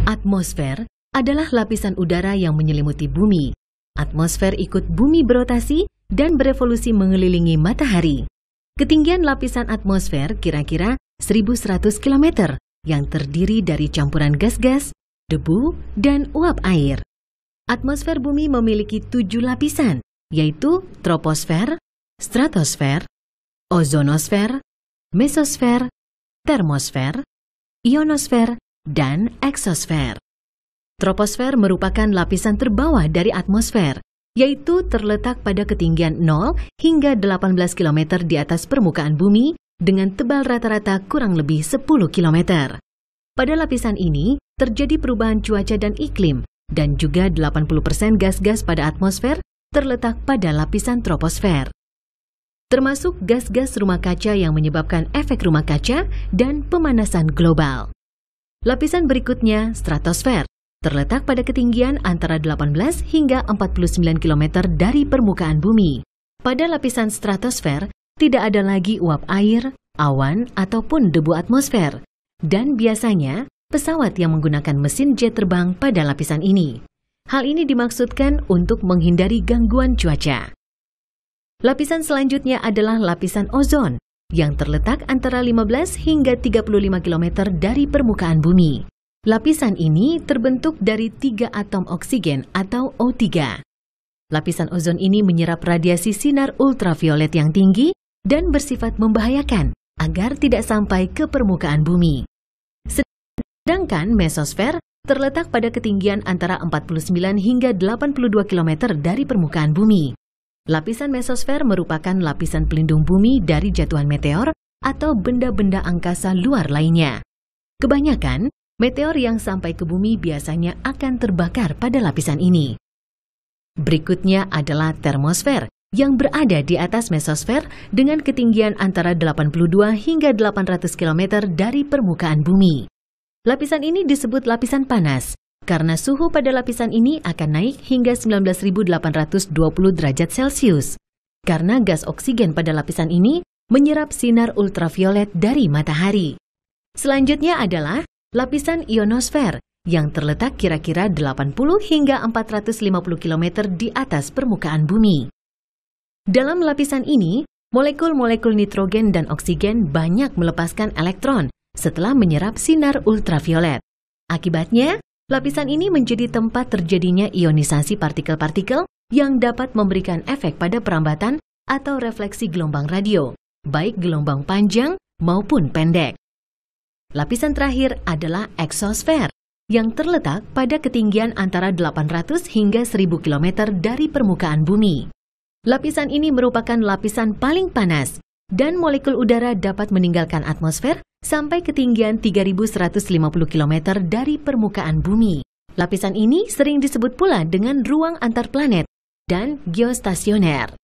Atmosfer adalah lapisan udara yang menyelimuti bumi. Atmosfer ikut bumi berotasi dan berevolusi mengelilingi matahari. Ketinggian lapisan atmosfer kira-kira 1.100 km yang terdiri dari campuran gas-gas, debu, dan uap air. Atmosfer bumi memiliki 7 lapisan, yaitu troposfer, stratosfer, ozonosfer, mesosfer, termosfer, ionosfer, dan eksosfer. Troposfer merupakan lapisan terbawah dari atmosfer, yaitu terletak pada ketinggian 0 hingga 18 km di atas permukaan bumi dengan tebal rata-rata kurang lebih 10 km. Pada lapisan ini, terjadi perubahan cuaca dan iklim, dan juga 80% gas-gas pada atmosfer terletak pada lapisan troposfer. Termasuk gas-gas rumah kaca yang menyebabkan efek rumah kaca dan pemanasan global. Lapisan berikutnya, stratosfer, terletak pada ketinggian antara 18 hingga 49 km dari permukaan bumi. Pada lapisan stratosfer, tidak ada lagi uap air, awan, ataupun debu atmosfer. Dan biasanya, pesawat yang menggunakan mesin jet terbang pada lapisan ini. Hal ini dimaksudkan untuk menghindari gangguan cuaca. Lapisan selanjutnya adalah lapisan ozon, yang terletak antara 15 hingga 35 km dari permukaan bumi. Lapisan ini terbentuk dari 3 atom oksigen atau O3. Lapisan ozon ini menyerap radiasi sinar ultraviolet yang tinggi dan bersifat membahayakan agar tidak sampai ke permukaan bumi. Sedangkan mesosfer terletak pada ketinggian antara 49 hingga 82 km dari permukaan bumi. Lapisan mesosfer merupakan lapisan pelindung bumi dari jatuhan meteor atau benda-benda angkasa luar lainnya. Kebanyakan, meteor yang sampai ke bumi biasanya akan terbakar pada lapisan ini. Berikutnya adalah termosfer yang berada di atas mesosfer dengan ketinggian antara 82 hingga 800 km dari permukaan bumi. Lapisan ini disebut lapisan panas karena suhu pada lapisan ini akan naik hingga 19.820 derajat Celcius. Karena gas oksigen pada lapisan ini menyerap sinar ultraviolet dari matahari. Selanjutnya adalah lapisan ionosfer yang terletak kira-kira 80 hingga 450 km di atas permukaan bumi. Dalam lapisan ini, molekul-molekul nitrogen dan oksigen banyak melepaskan elektron setelah menyerap sinar ultraviolet. Akibatnya, lapisan ini menjadi tempat terjadinya ionisasi partikel-partikel yang dapat memberikan efek pada perambatan atau refleksi gelombang radio, baik gelombang panjang maupun pendek. Lapisan terakhir adalah eksosfer, yang terletak pada ketinggian antara 800 hingga 1000 km dari permukaan bumi. Lapisan ini merupakan lapisan paling panas, dan molekul udara dapat meninggalkan atmosfer sampai ketinggian 3.150 km dari permukaan bumi. Lapisan ini sering disebut pula dengan ruang antar planet dan geostasioner.